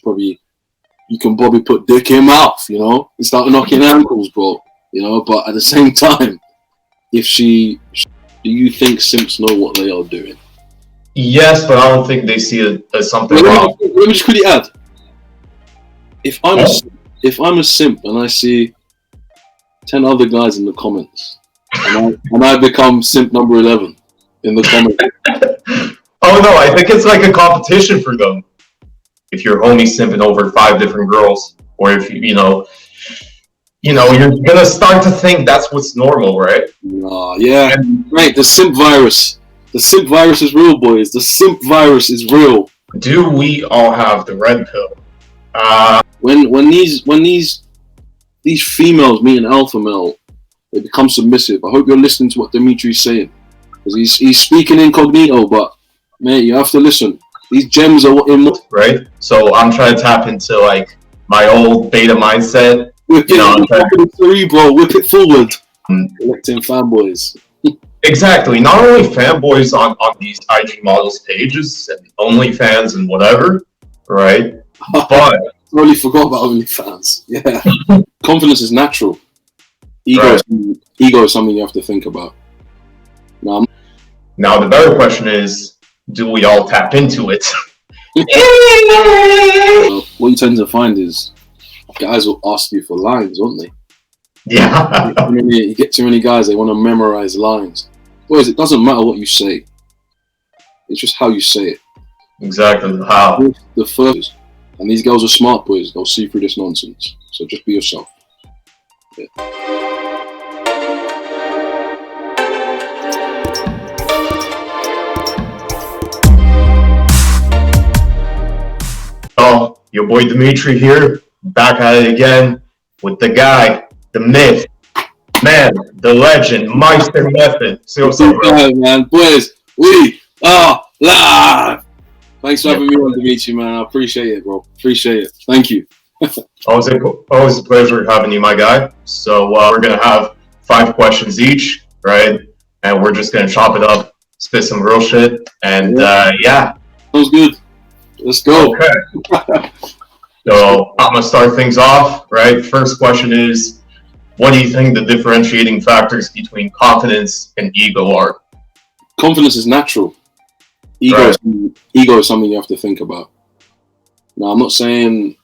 probably, you can probably put dick in mouth, you know, and start knocking ankles, bro. You know, but at the same time, do you think simps know what they are doing? Yes, but I don't think they see it as something wrong. Let me just quickly add. If I'm a simp and I see 10 other guys in the comments, and I become simp number 11 in the comments. Oh no, I think it's like a competition for them. If you're homie simping over 5 different girls, or if you know, you're gonna start to think that's what's normal, right? Yeah, right. The simp virus. The simp virus is real, boys. The simp virus is real. Do we all have the red pill? When these females meet an alpha male, they become submissive. I hope you're listening to what Dimitri's saying, because he's speaking incognito, but man, you have to listen. These gems are right. So I'm trying to tap into like my old beta mindset. Whip it forward. Collecting fanboys. Exactly. Not only fanboys on these IG models pages and OnlyFans and whatever, right? But I totally forgot about OnlyFans. Yeah. Confidence is natural. Ego is something you have to think about. Now the better question is, do we all tap into it? What you tend to find is guys will ask you for lines, won't they? Yeah. You get too many guys, they want to memorize lines. Boys, it doesn't matter what you say. It's just how you say it. Exactly. How? The first, and these girls are smart, boys. They'll see through this nonsense. So just be yourself. Yeah. Oh, your boy Dimitri here, back at it again with the guy, the myth, man, the legend, Mizster method. So what's up, bro? Man, boys, we are live. Thanks for having me on, Dimitri, man. I appreciate it, bro. Appreciate it. Thank you. Always a pleasure having you, my guy. So we're gonna have 5 questions each, right? And we're just gonna chop it up, spit some real shit, and yeah. Sounds good. Let's go. Okay. So I'm gonna start things off, right? First question is, what do you think the differentiating factors between confidence and ego are? Confidence is natural. Ego is something you have to think about. Now, I'm not saying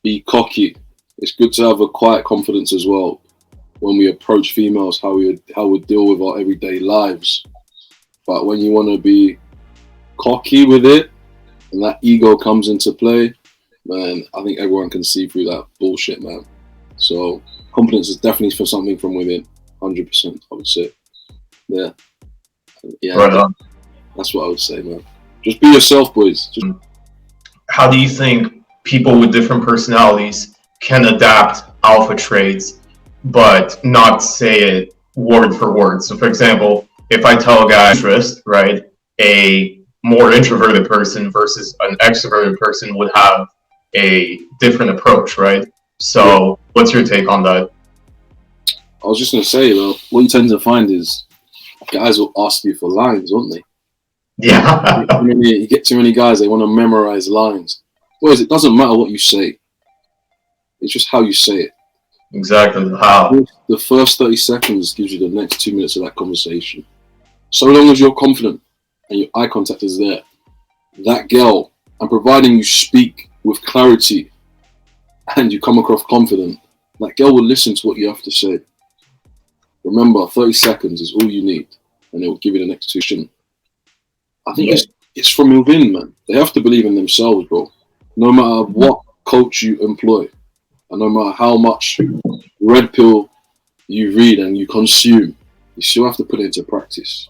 be cocky. It's good to have a quiet confidence as well when we approach females, how we deal with our everyday lives. But when you want to be cocky with it and that ego comes into play, man, I think everyone can see through that bullshit, man. So confidence is definitely for something from within, 100%, I would say. Yeah. Right on. That's what I would say, man. Just be yourself, boys. How do you think people with different personalities can adapt alpha traits, but not say it word for word? So, for example, if I tell a guy interest, right, a more introverted person versus an extroverted person would have a different approach, right? So, what's your take on that? I was just gonna say, though, what you tend to find is guys will ask you for lines, won't they? Yeah. You get too many guys, they want to memorize lines. Boys, it doesn't matter what you say. It's just how you say it. Exactly. How? The first 30 seconds gives you the next 2 minutes of that conversation. So long as you're confident and your eye contact is there, that girl, and providing you speak with clarity and you come across confident, that girl will listen to what you have to say. Remember, 30 seconds is all you need, and it will give you the next 2 minutes. I think it's from within, man. They have to believe in themselves, bro. No matter what coach you employ, and no matter how much red pill you read and you consume, you still have to put it into practice.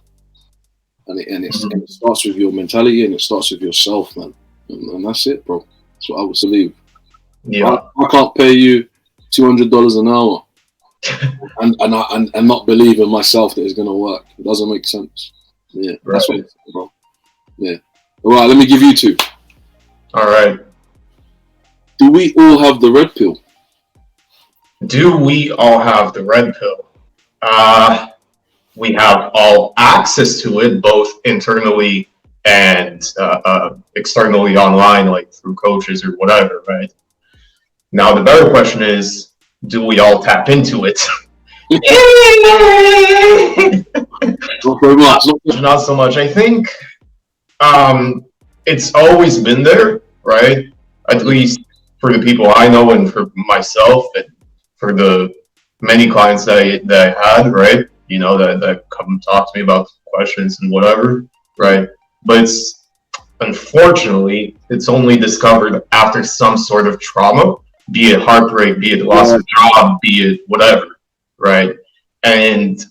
And it starts with your mentality and it starts with yourself, man. And that's it, bro. That's what I would believe. Yeah. I can't pay you $200 an hour and not believe in myself that it's gonna work. It doesn't make sense. Yeah, that's what it's, bro. Yeah. All right, let me give you 2. All right. Do we all have the red pill? Do we all have the red pill? We have all access to it, both internally and externally online, like through coaches or whatever, right? Now, the better question is, do we all tap into it? Not very much. Not so much. I think it's always been there, right? At least for the people I know and for myself and for the many clients that I had, right? You know, that come talk to me about questions and whatever, right? But unfortunately, it's only discovered after some sort of trauma, be it heartbreak, be it loss of job, be it whatever, right? And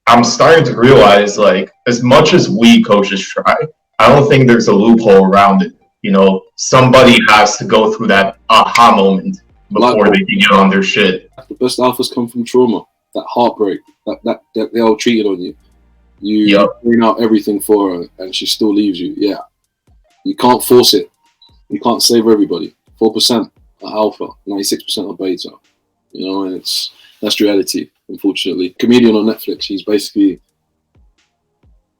I'm starting to realize, like, as much as we coaches try, I don't think there's a loophole around it. You know, somebody has to go through that aha moment before they can get on their shit. The best alphas come from trauma, that heartbreak, that they all cheated on you. You bring out everything for her and she still leaves you. Yeah. You can't force it. You can't save everybody. 4% are alpha, 96% are beta. You know, and that's reality, unfortunately. Comedian on Netflix, he's basically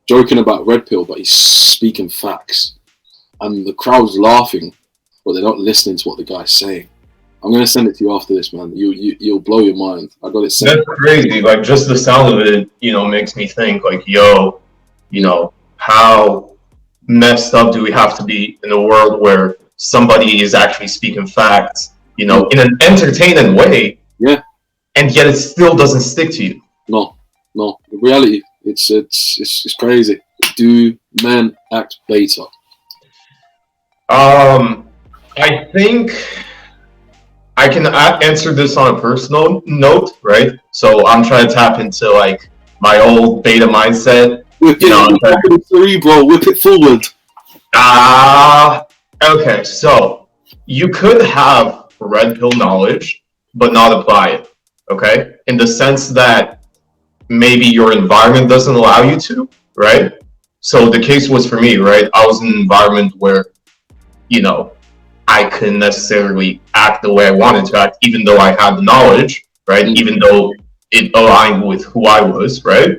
joking about red pill, but he's speaking facts. And the crowd's laughing, but they're not listening to what the guy's saying. I'm going to send it to you after this, man. You'll blow your mind. I got it sent. That's crazy. Like, just the sound of it, you know, makes me think, like, yo, you know, how messed up do we have to be in a world where somebody is actually speaking facts, you know, in an entertaining way. Yeah. And yet it still doesn't stick to you. No. The reality, it's crazy. Do men act beta? I think I can answer this on a personal note, right? So I'm trying to tap into, like, my old beta mindset. Whip it cerebral, whip it forward. Okay, so you could have red pill knowledge, but not apply it, okay? In the sense that maybe your environment doesn't allow you to, right? So the case was for me, right? I was in an environment where, you know, I couldn't necessarily act the way I wanted to act, even though I had the knowledge, right? Even though it aligned with who I was, right?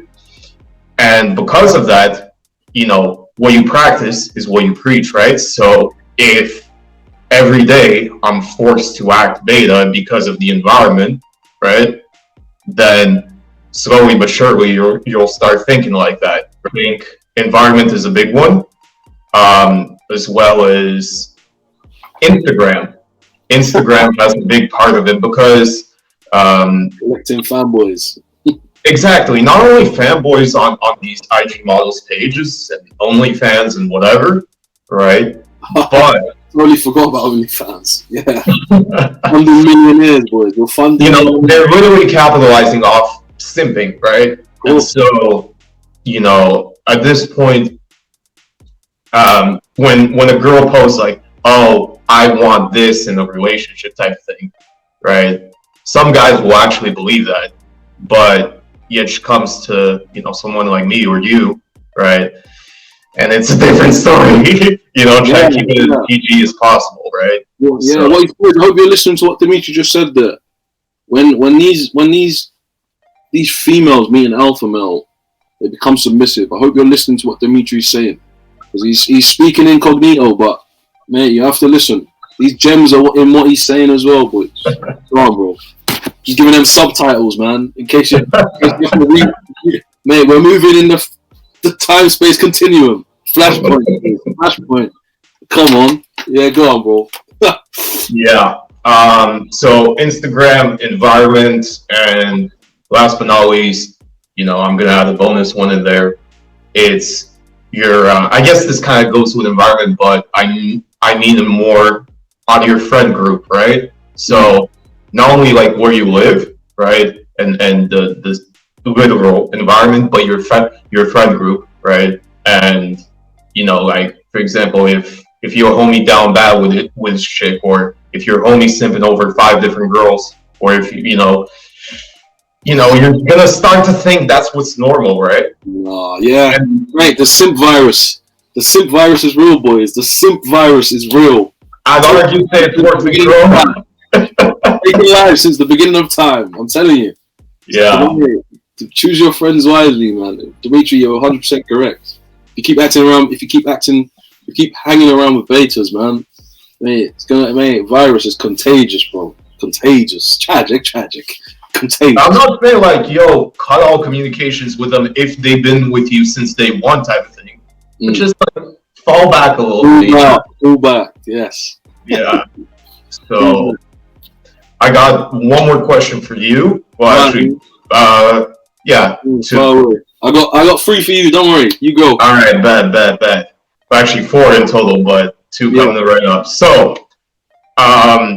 And because of that, you know, what you practice is what you preach, right? So if every day I'm forced to act beta because of the environment, right, then slowly but surely you'll start thinking like that. I think environment is a big one, as well as Instagram. Instagram has a big part of it because collecting fanboys. Exactly. Not only fanboys on these IG models pages and OnlyFans and whatever, right? But totally forgot about OnlyFans. Yeah, funding millionaires, boys. We're funding. You know, they're literally capitalizing off simping, right? Cool. And so, you know, at this point, when a girl posts like, "Oh, I want this in a relationship," type thing, right? Some guys will actually believe that, but yet she comes to, you know, someone like me or you, right? And it's a different story. You know, try to keep it as PG as possible, right? Well, yeah. So, I hope you're listening to what Dimitri just said there. When these females meet an alpha male, they become submissive. I hope you're listening to what Dimitri's saying, because he's speaking incognito, but mate, you have to listen. These gems are in what he's saying as well, boys. Come on, bro. Just giving them subtitles, man. In case you have to read. Mate, we're moving in the time-space continuum. Flashpoint. Come on. Yeah, go on, bro. Yeah. So Instagram, environment, and last but not least, you know, I'm gonna add a bonus one in there. It's your. I guess this kind of goes with environment, but I mean more on your friend group, right? So not only like where you live, right, and the literal environment, but your friend group, right? And you know, like, for example, if your homie down bad with shit, or if your homie simping over 5 different girls, or if you know, you're gonna start to think that's what's normal, right? Yeah, right. The simp virus is real, boys. The simp virus is real. I'd argue say it's working, bro. Taking life since the beginning of time. I'm telling you. Yeah. So, choose your friends wisely, man. Dimitri, you're 100% correct. If you keep hanging around with betas, man, mate, virus is contagious, bro. Contagious. Tragic. Contagious. I'm not saying like, yo, cut all communications with them if they've been with you since day one type of thing. But just like fall back a little bit. Pull back, yes. Yeah. So I got one more question for you. Well, actually, yeah. I got 3 for you. Don't worry. You go. All right, bad. Well, actually, 4 in total, but 2 coming right up. So,